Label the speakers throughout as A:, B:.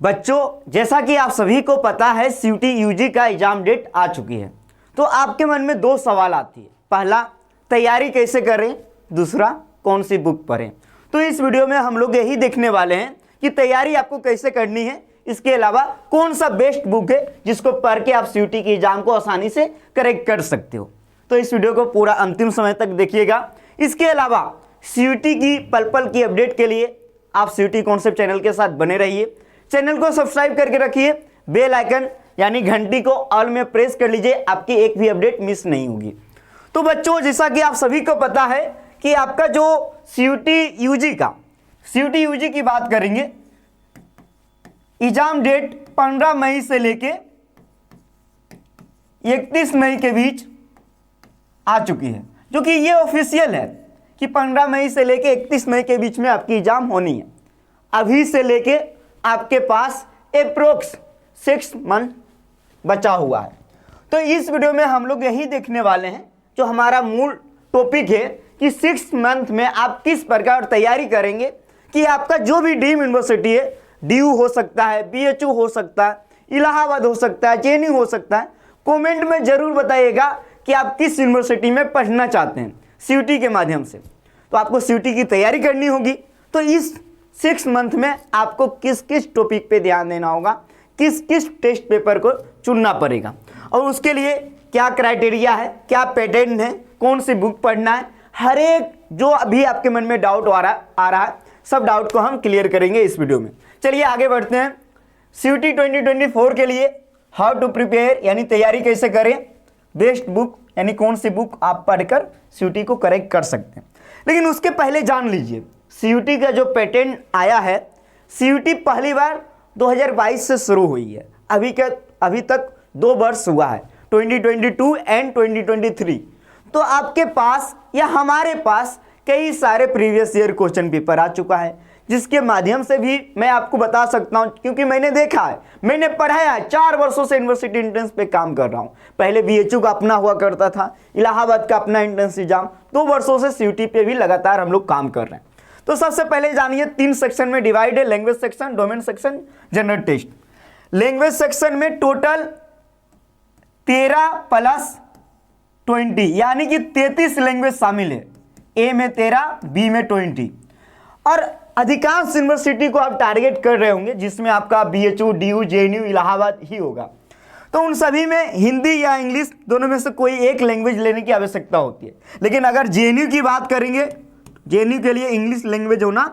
A: बच्चों, जैसा कि आप सभी को पता है सीयूटी यूजी का एग्जाम डेट आ चुकी है। तो आपके मन में दो सवाल आती है। पहला, तैयारी कैसे करें, दूसरा, कौन सी बुक पढ़ें। तो इस वीडियो में हम लोग यही देखने वाले हैं कि तैयारी आपको कैसे करनी है, इसके अलावा कौन सा बेस्ट बुक है जिसको पढ़ के आप सीयूटी के एग्जाम को आसानी से करेक्ट कर सकते हो। तो इस वीडियो को पूरा अंतिम समय तक देखिएगा। इसके अलावा सीयूटी की पल पल की अपडेट के लिए आप सीयूटी कॉन्सेप्ट चैनल के साथ बने रहिए। चैनल को सब्सक्राइब करके रखिए, बेल आइकन यानी घंटी को ऑल में प्रेस कर लीजिए, आपकी एक भी अपडेट मिस नहीं होगी। तो बच्चों, जैसा कि आप सभी को पता है कि आपका जो सीयूटी यूजी की बात करेंगे, एग्जाम डेट 15 मई से लेके 31 मई के बीच आ चुकी है, जो कि ये ऑफिशियल है कि 15 मई से लेके 31 मई के बीच में आपकी एग्जाम होनी है। अभी से लेके आपके पास अप्रोक्स 6 मंथ बचा हुआ है। तो इस वीडियो में हम लोग यही देखने वाले हैं, जो हमारा मूल टॉपिक है कि 6 मंथ में आप किस प्रकार तैयारी करेंगे कि आपका जो भी ड्रीम यूनिवर्सिटी है, डीयू हो सकता है, बीएचयू हो सकता है, इलाहाबाद हो सकता है, जेएनयू हो सकता है, कमेंट में जरूर बताइएगा कि आप किस यूनिवर्सिटी में पढ़ना चाहते हैं सीयूटी के माध्यम से। तो आपको सीयूटी की तैयारी करनी होगी। तो इस 6 मंथ में आपको किस किस टॉपिक पे ध्यान देना होगा, किस किस टेस्ट पेपर को चुनना पड़ेगा, और उसके लिए क्या क्राइटेरिया है, क्या पैटर्न है, कौन सी बुक पढ़ना है, हर एक जो अभी आपके मन में डाउट आ रहा है, सब डाउट को हम क्लियर करेंगे इस वीडियो में। चलिए आगे बढ़ते हैं। सीयूटी 2024 के लिए हाउ टू प्रिपेयर यानी तैयारी कैसे करें, बेस्ट बुक यानी कौन सी बुक आप पढ़कर सीयूटी को करेक्ट कर सकते हैं। लेकिन उसके पहले जान लीजिए सीयूटी का जो पैटर्न आया है। सीयूटी पहली बार 2022 से शुरू हुई है। अभी तक 2 वर्ष हुआ है, 2022 एंड 2023। तो आपके पास या हमारे पास कई सारे प्रीवियस ईयर क्वेश्चन पेपर आ चुका है, जिसके माध्यम से भी मैं आपको बता सकता हूं, क्योंकि मैंने देखा है, मैंने पढ़ाया है। 4 वर्षों से यूनिवर्सिटी एंट्रेंस पे काम कर रहा हूं। पहले बीएचयू का अपना हुआ करता था, इलाहाबाद का अपना एंट्रेंस एग्जाम, 2 वर्षों से सीयूटी पे भी लगातार हम लोग काम कर रहे हैं। तो सबसे पहले जानिए 3 सेक्शन में डिवाइड है, language section, domain section, general test. Language section में टोटल 13 + 20 यानी कि 33 लैंग्वेज शामिल है। ए में 13, बी में 20। और अधिकांश यूनिवर्सिटी को आप टारगेट कर रहे होंगे जिसमें आपका बीएचयू, डीयू, जेएनयू, इलाहाबाद ही होगा। तो उन सभी में हिंदी या इंग्लिश दोनों में से कोई एक लैंग्वेज लेने की आवश्यकता होती है। लेकिन अगर जेएनयू की बात करेंगे, जेएनयू के लिए इंग्लिश लैंग्वेज होना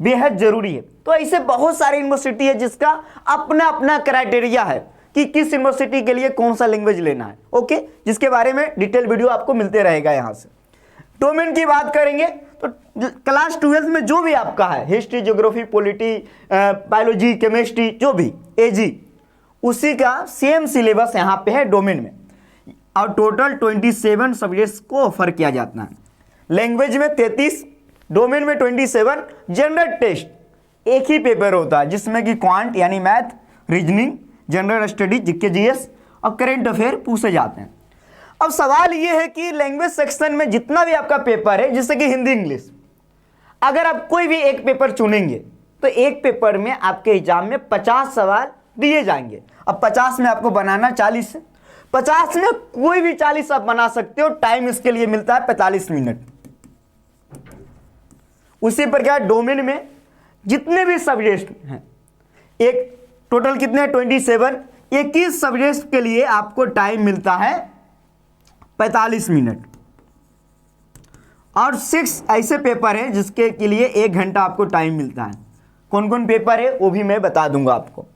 A: बेहद जरूरी है। तो ऐसे बहुत सारी यूनिवर्सिटी है जिसका अपना अपना क्राइटेरिया है कि किस यूनिवर्सिटी के लिए कौन सा लैंग्वेज लेना है। ओके, जिसके बारे में डिटेल वीडियो आपको मिलते रहेगा यहाँ से। डोमेन की बात करेंगे तो क्लास 12 में जो भी आपका है, history, geography, polity, biology, chemistry, जो भी एजी, उसी का सेम सिलेबस यहाँ पे है डोमेन में। और टोटल 27 सब्जेक्ट्स को ऑफर किया जाता है। लैंग्वेज में 33, डोमेन में 27। जनरल टेस्ट एक ही पेपर होता है जिसमें कि क्वांट यानी math, reasoning, general study, GK, GS और करेंट अफेयर पूछे जाते हैं। अब सवाल ये है कि लैंग्वेज सेक्शन में जितना भी आपका पेपर है, जैसे कि हिंदी, इंग्लिश, अगर आप कोई भी एक पेपर चुनेंगे तो एक पेपर में आपके एग्जाम में 50 सवाल दिए जाएंगे। अब 50 में आपको बनाना 40 है। 50 में कोई भी 40 आप बना सकते हो। टाइम इसके लिए मिलता है 45 मिनट। उसी प्रकार डोमेन में जितने भी सब्जेक्ट हैं, एक टोटल कितने हैं, 27, 21 सब्जेक्ट के लिए आपको टाइम मिलता है 45 मिनट। और 6 ऐसे पेपर हैं जिसके के लिए 1 घंटा आपको टाइम मिलता है। कौन कौन पेपर है वो भी मैं बता दूंगा आपको।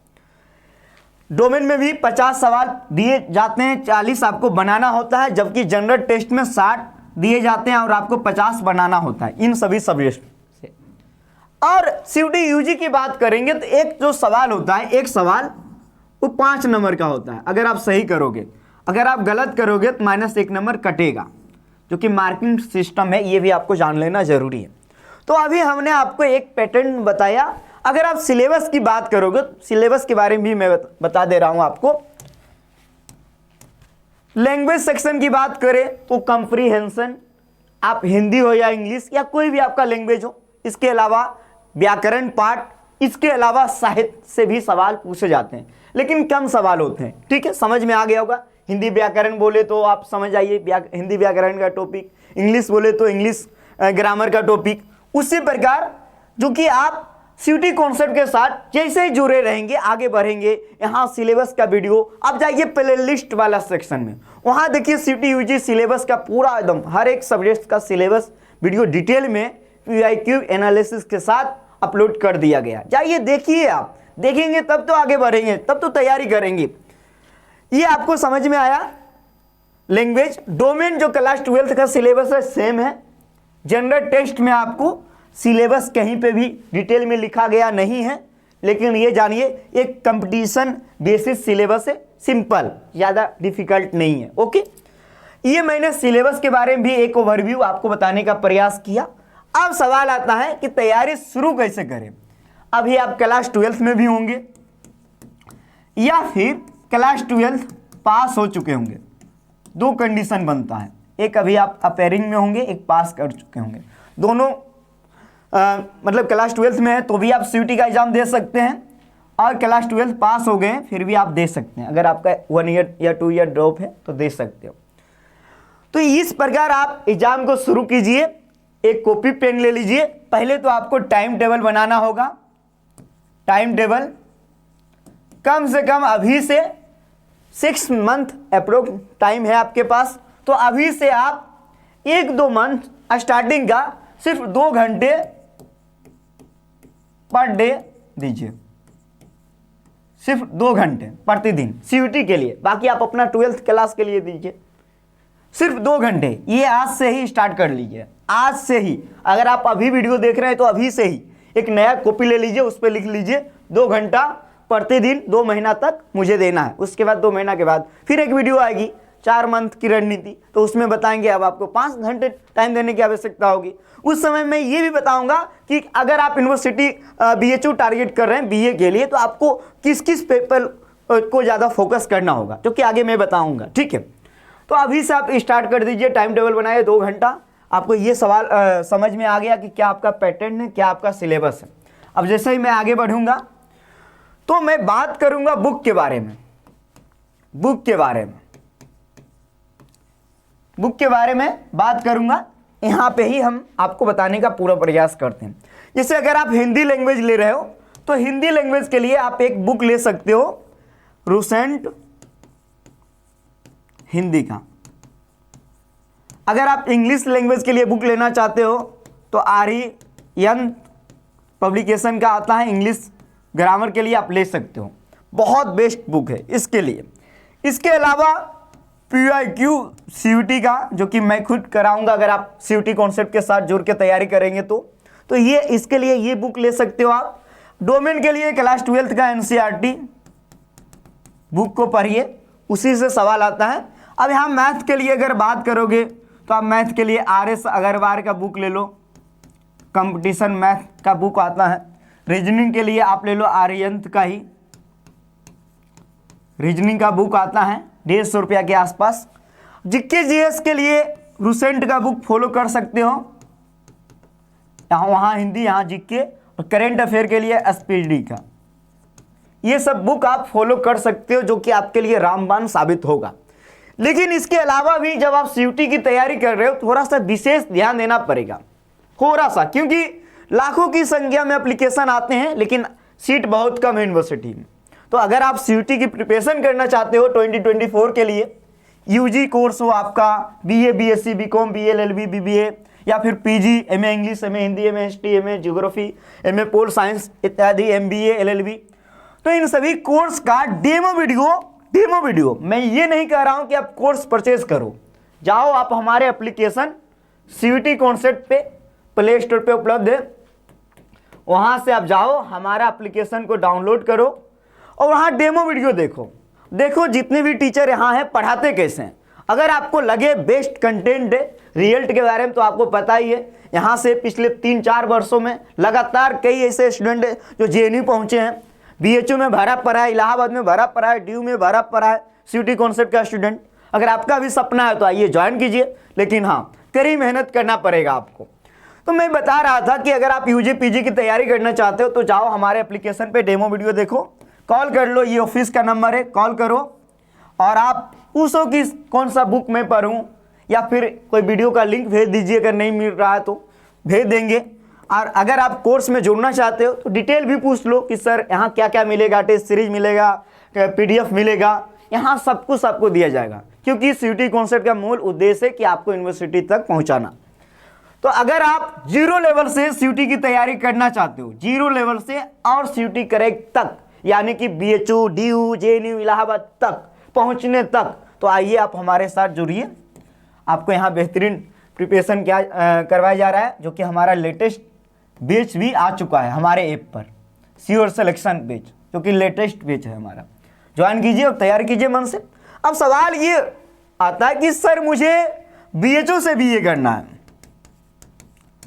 A: डोमेन में भी 50 सवाल दिए जाते हैं, 40 आपको बनाना होता है, जबकि जनरल टेस्ट में 60 दिए जाते हैं और आपको 50 बनाना होता है इन सभी सब्जेक्ट से। और सीयूटी यूजी की बात करेंगे तो एक जो सवाल होता है, एक सवाल वो 5 नंबर का होता है अगर आप सही करोगे। अगर आप गलत करोगे तो -1 नंबर कटेगा, जो कि मार्किंग सिस्टम है, ये भी आपको जान लेना जरूरी है। तो अभी हमने आपको एक पैटर्न बताया। अगर आप सिलेबस की बात करोगे तो सिलेबस के बारे में भी मैं बता दे रहा हूं आपको। लैंग्वेज सेक्शन की बात करें तो कंप्रीहेंशन, आप हिंदी हो या इंग्लिश या कोई भी आपका लैंग्वेज हो, इसके अलावा व्याकरण पार्ट, इसके अलावा साहित्य से भी सवाल पूछे जाते हैं, लेकिन कम सवाल होते हैं। ठीक है, समझ में आ गया होगा। हिंदी व्याकरण बोले तो आप समझ आइए, हिंदी व्याकरण का टॉपिक, इंग्लिश बोले तो इंग्लिश ग्रामर का टॉपिक। उसी प्रकार जो कि आप सीयूटी कॉन्सेप्ट के साथ जैसे ही जुड़े रहेंगे, आगे बढ़ेंगे, यहाँ सिलेबस का वीडियो आप जाइए प्ले लिस्ट वाला सेक्शन में, वहाँ देखिए सीयूटी यूजी सिलेबस का पूरा एकदम हर एक सब्जेक्ट का सिलेबस वीडियो डिटेल में पीआईक्यू एनालिसिस के साथ अपलोड कर दिया गया। जाइए देखिए, आप देखेंगे तब तो आगे बढ़ेंगे, तब तो तैयारी करेंगे। ये आपको समझ में आया। लैंग्वेज डोमेन जो क्लास 12 का सिलेबस है सेम है। जनरल टेस्ट में आपको सिलेबस कहीं पे भी डिटेल में लिखा गया नहीं है, लेकिन ये जानिए एक कंपटीशन बेसिस सिलेबस है, सिंपल, ज़्यादा डिफिकल्ट नहीं है। ओके, ये मैंने सिलेबस के बारे में भी एक ओवरव्यू आपको बताने का प्रयास किया। अब सवाल आता है कि तैयारी शुरू कैसे करें। अभी आप क्लास 12 में भी होंगे या फिर क्लास 12 पास हो चुके होंगे। दो कंडीशन बनता है, एक अभी आप अपेयरिंग में होंगे, एक पास कर चुके होंगे। दोनों मतलब क्लास 12 में है तो भी आप सीयूटी का एग्जाम दे सकते हैं, और क्लास 12 पास हो गए फिर भी आप दे सकते हैं। अगर आपका 1 ईयर या 2 ईयर ड्रॉप है तो दे सकते हो। तो इस प्रकार आप एग्जाम को शुरू कीजिए। एक कॉपी पेन ले लीजिए। पहले तो आपको टाइम टेबल बनाना होगा। टाइम टेबल कम से कम अभी से 6 मंथ अप्रोक्स टाइम है आपके पास, तो अभी से आप 1-2 मंथ स्टार्टिंग का सिर्फ 2 घंटे पर डे दीजिए, सिर्फ 2 घंटे प्रतिदिन सीयूटी के लिए। बाकी आप अपना 12th क्लास के लिए दीजिए, सिर्फ 2 घंटे। ये आज से ही स्टार्ट कर लीजिए, आज से ही। अगर आप अभी वीडियो देख रहे हैं तो अभी से ही एक नया कॉपी ले लीजिए, उस पर लिख लीजिए 2 घंटा प्रतिदिन 2 महीना तक मुझे देना है। उसके बाद 2 महीना के बाद फिर एक वीडियो आएगी 4 मंथ की रणनीति, तो उसमें बताएंगे अब आपको 5 घंटे टाइम देने की आवश्यकता होगी। उस समय मैं ये भी बताऊंगा कि अगर आप यूनिवर्सिटी बीएचयू टारगेट कर रहे हैं बीए के लिए, तो आपको किस किस पेपर को ज़्यादा फोकस करना होगा, जो कि आगे मैं बताऊंगा। ठीक है, तो अभी से आप स्टार्ट कर दीजिए, टाइम टेबल बनाइए 2 घंटा। आपको ये सवाल समझ में आ गया कि क्या आपका पैटर्न है, क्या आपका सिलेबस है। अब जैसे ही मैं आगे बढ़ूंगा तो मैं बात करूंगा बुक के बारे में। बुक के बारे में बात करूंगा। यहाँ पे ही हम आपको बताने का पूरा प्रयास करते हैं। जैसे अगर आप हिंदी लैंग्वेज ले रहे हो तो हिंदी लैंग्वेज के लिए आप एक बुक ले सकते हो, रूसेंट हिंदी का। अगर आप इंग्लिश लैंग्वेज के लिए बुक लेना चाहते हो तो आर्यन पब्लिकेशन का आता है, इंग्लिश ग्रामर के लिए आप ले सकते हो। बहुत बेस्ट बुक है इसके लिए। इसके अलावा पीआईक्यू सीयूटी का, जो कि मैं खुद कराऊंगा अगर आप सीयूटी कॉन्सेप्ट के साथ जुड़ के तैयारी करेंगे तो ये इसके लिए ये बुक ले सकते हो आप। डोमेन के लिए क्लास 12 का एनसीईआरटी बुक को पढ़िए, उसी से सवाल आता है। अब यहाँ मैथ के लिए अगर बात करोगे तो आप मैथ के लिए आरएस अग्रवाल का बुक ले लो, कंपटीशन मैथ का बुक आता है। रीजनिंग के लिए आप ले लो आर्यंत का ही रीजनिंग का बुक आता है, 150 रुपया के आसपास। जीके जीएस के लिए रूसेंट का बुक फॉलो कर सकते हो, यहाँ वहाँ हिंदी यहाँ जीके। और करेंट अफेयर के लिए एसपीडी का, ये सब बुक आप फॉलो कर सकते हो, जो कि आपके लिए रामबाण साबित होगा। लेकिन इसके अलावा भी जब आप सीयूटी की तैयारी कर रहे हो थोड़ा सा विशेष ध्यान देना पड़ेगा, थोड़ा सा, क्योंकि लाखों की संख्या में एप्लीकेशन आते हैं लेकिन सीट बहुत कम है यूनिवर्सिटी में। तो अगर आप सीयूटी की प्रिपरेशन करना चाहते हो 2024 के लिए, यूजी कोर्स हो आपका, BA BSc BCom BA LLB BBA, या फिर PG MA English MA Hindi MA history MA geography MA pol science इत्यादि एमबीए एलएलबी, तो इन सभी कोर्स का डेमो वीडियो मैं ये नहीं कह रहा हूं कि आप कोर्स परचेज करो। जाओ आप हमारे एप्लीकेशन सीयूटी कॉन्सेप्ट पे प्ले स्टोर पे उपलब्ध है, वहां से आप जाओ, हमारा एप्लीकेशन को डाउनलोड करो और वहां डेमो वीडियो देखो जितने भी टीचर यहाँ हैं पढ़ाते कैसे हैं। अगर आपको लगे बेस्ट कंटेंट है रिजल्ट के बारे में, तो आपको पता ही है यहाँ से पिछले 3-4 वर्षों में लगातार कई ऐसे स्टूडेंट है जो जेएनयू पहुँचे हैं, बीएचयू में भरा पड़ा है, इलाहाबाद में भरा पड़ा है, ड्यू में भरा पड़ा है सीयूटी कॉन्सेप्ट का स्टूडेंट। अगर आपका भी सपना है तो आइए ज्वाइन कीजिए, लेकिन हाँ कड़ी मेहनत करना पड़ेगा आपको। तो मैं बता रहा था कि अगर आप यूजी पीजी की तैयारी करना चाहते हो तो जाओ हमारे एप्लीकेशन पे डेमो वीडियो देखो, कॉल कर लो, ये ऑफिस का नंबर है, कॉल करो और आप पूछो कि कौन सा बुक मैं पढूं, या फिर कोई वीडियो का लिंक भेज दीजिए, अगर नहीं मिल रहा है तो भेज देंगे। और अगर आप कोर्स में जुड़ना चाहते हो तो डिटेल भी पूछ लो कि सर यहाँ क्या क्या मिलेगा, टेस्ट सीरीज मिलेगा, PDF मिलेगा, यहाँ सब कुछ आपको दिया जाएगा, क्योंकि CUET कॉन्सेप्ट का मूल उद्देश्य है कि आपको यूनिवर्सिटी तक पहुँचाना। तो अगर आप 0 लेवल से CUET की तैयारी करना चाहते हो, 0 लेवल से और CUET करेक्ट तक, यानी कि BHU, DU, JNU, इलाहाबाद तक पहुंचने तक, तो आइए आप हमारे साथ जुड़िए। आपको यहाँ बेहतरीन प्रिपरेशन क्या करवाया जा रहा है, जो कि हमारा लेटेस्ट बैच भी आ चुका है हमारे ऐप पर, श्योर सिलेक्शन बैच, जो कि लेटेस्ट बैच है हमारा। ज्वाइन कीजिए और तैयार कीजिए मन से। अब सवाल ये आता है कि सर मुझे BHU से BA करना है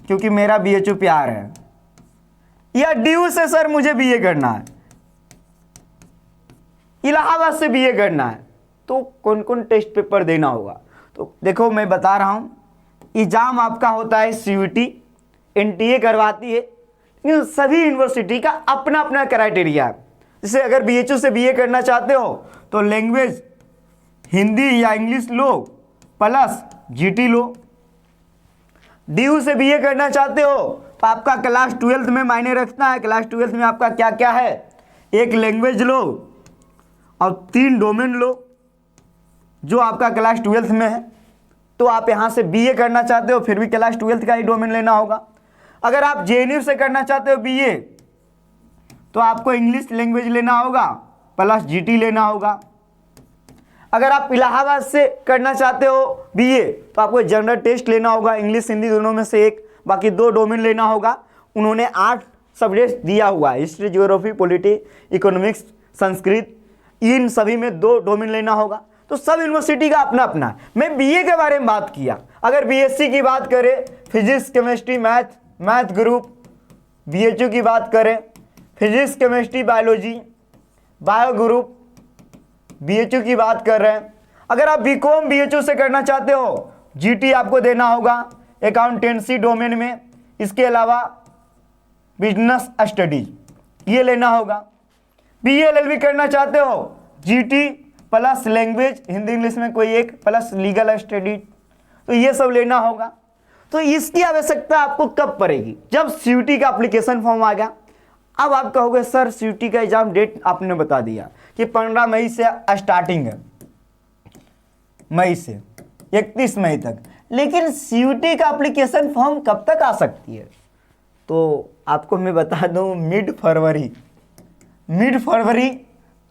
A: क्योंकि मेरा BHU प्यार है, या DU से सर मुझे BA करना है, इलाहाबाद से BA करना है, तो कौन कौन टेस्ट पेपर देना होगा। तो देखो मैं बता रहा हूँ, एग्जाम आपका होता है CUET, NTA करवाती है, लेकिन सभी यूनिवर्सिटी का अपना अपना क्राइटेरिया है। जैसे अगर BHU से BA करना चाहते हो तो लैंग्वेज हिंदी या इंग्लिश लो प्लस GT लो। DU से BA करना चाहते हो तो आपका क्लास 12th में मायने रखता है। क्लास 12th में आपका क्या क्या है, एक लैंग्वेज लो और 3 डोमेन लो जो आपका क्लास 12th में है। तो आप यहाँ से BA करना चाहते हो फिर भी क्लास 12th का ही डोमेन लेना होगा। अगर आप JNU से करना चाहते हो BA तो आपको इंग्लिश लैंग्वेज लेना होगा प्लस GT लेना होगा। अगर आप इलाहाबाद से करना चाहते हो BA तो आपको जनरल टेस्ट लेना होगा, इंग्लिश हिंदी दोनों में से एक, बाकी 2 डोमेन लेना होगा। उन्होंने 8 सब्जेक्ट दिया हुआ है, history, geography, polity, economics, Sanskrit, इन सभी में 2 डोमेन लेना होगा। तो सब यूनिवर्सिटी का अपना अपना है। मैं BA के बारे में बात किया। अगर BSc की बात करें, physics, chemistry, math group. BHU की बात करें, physics, chemistry, biology, bio group. BHU की बात कर रहे हैं। अगर आप BCom BHU से करना चाहते हो, GT आपको देना होगा अकाउंटेंसी डोमेन में। इसके अलावा बिजनेस स्टडीज ये लेना होगा। BA LLB करना चाहते हो, GT plus language Hindi English में कोई एक प्लस लीगल स्टडीज, तो ये सब लेना होगा। तो इसकी आवश्यकता आपको कब पड़ेगी, जब CUET का एप्लीकेशन फॉर्म आ गया। अब आप कहोगे सर CUET का एग्जाम डेट आपने बता दिया कि 15 मई से स्टार्टिंग है, मई से 31 मई तक, लेकिन CUET का एप्लीकेशन फॉर्म कब तक आ सकती है। तो आपको मैं बता दूं मिड फरवरी।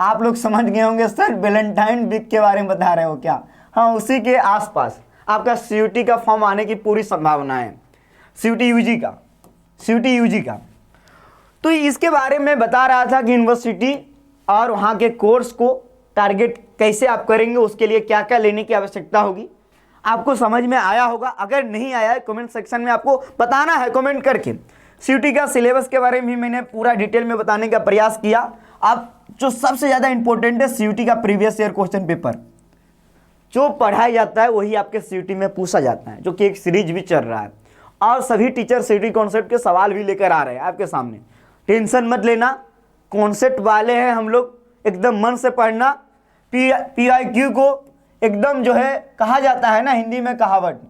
A: आप लोग समझ गए होंगे सर वैलेंटाइन वीक के बारे में बता रहे हो क्या। हाँ, उसी के आसपास आपका CUET का फॉर्म आने की पूरी संभावना है, CUET UG का। तो इसके बारे में बता रहा था कि यूनिवर्सिटी और वहाँ के कोर्स को टारगेट कैसे आप करेंगे, उसके लिए क्या क्या लेने की आवश्यकता होगी। आपको समझ में आया होगा। अगर नहीं आया है कमेंट सेक्शन में आपको बताना है कमेंट करके। CUET का सिलेबस के बारे में भी मैंने पूरा डिटेल में बताने का प्रयास किया। अब जो सबसे ज़्यादा इंपॉर्टेंट है CUET का प्रीवियस ईयर क्वेश्चन पेपर जो पढ़ाया जाता है वही आपके CUET में पूछा जाता है, जो कि एक सीरीज भी चल रहा है और सभी टीचर CUET कॉन्सेप्ट के सवाल भी लेकर आ रहे हैं आपके सामने। टेंशन मत लेना, कॉन्सेप्ट वाले हैं हम लोग, एकदम मन से पढ़ना। PIQ को एकदम जो है कहा जाता है ना हिंदी में कहावत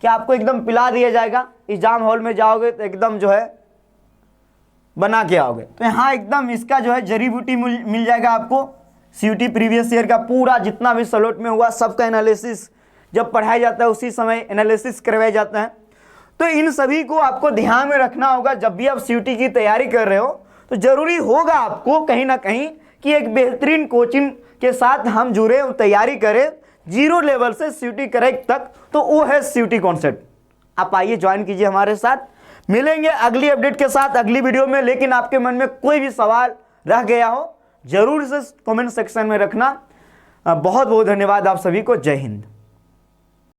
A: कि आपको एकदम पिला दिया जाएगा। एग्जाम हॉल में जाओगे तो एकदम जो है बना के आओगे। तो यहाँ एकदम इसका जो है जड़ी बूटी मिल जाएगा आपको। CUET प्रीवियस ईयर का पूरा जितना भी स्लॉट में हुआ सबका एनालिसिस जब पढ़ाया जाता है उसी समय एनालिसिस करवाया जाता है। तो इन सभी को आपको ध्यान में रखना होगा। जब भी आप CUET की तैयारी कर रहे हो तो जरूरी होगा आपको कहीं ना कहीं कि एक बेहतरीन कोचिंग के साथ हम जुड़े और तैयारी करें 0 लेवल से CUET करेक्ट तक। तो वो है CUET कॉन्सेप्ट। आप आइए ज्वाइन कीजिए हमारे साथ। मिलेंगे अगली अपडेट के साथ अगली वीडियो में। लेकिन आपके मन में कोई भी सवाल रह गया हो जरूर से कमेंट सेक्शन में रखना। बहुत बहुत धन्यवाद आप सभी को। जय हिंद।